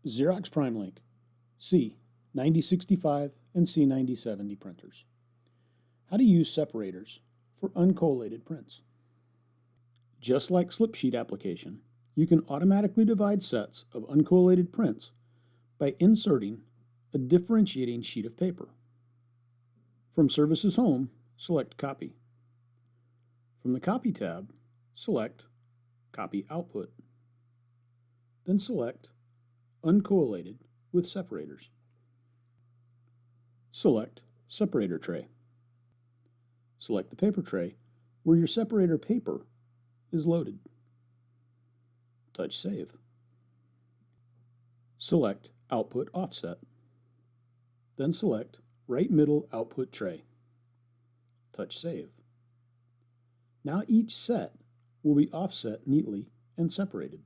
Xerox PrimeLink C9065 and C9070 printers. How to use separators for uncollated prints. Just like slipsheet application, you can automatically divide sets of uncollated prints by inserting a differentiating sheet of paper. From Services Home, select Copy. From the Copy tab, select Copy Output. Then select Uncollated with Separators. Select Separator Tray. Select the paper tray where your separator paper is loaded. Touch Save. Select Output Offset. Then select Right Middle Output Tray. Touch Save. Now each set will be offset neatly and separated.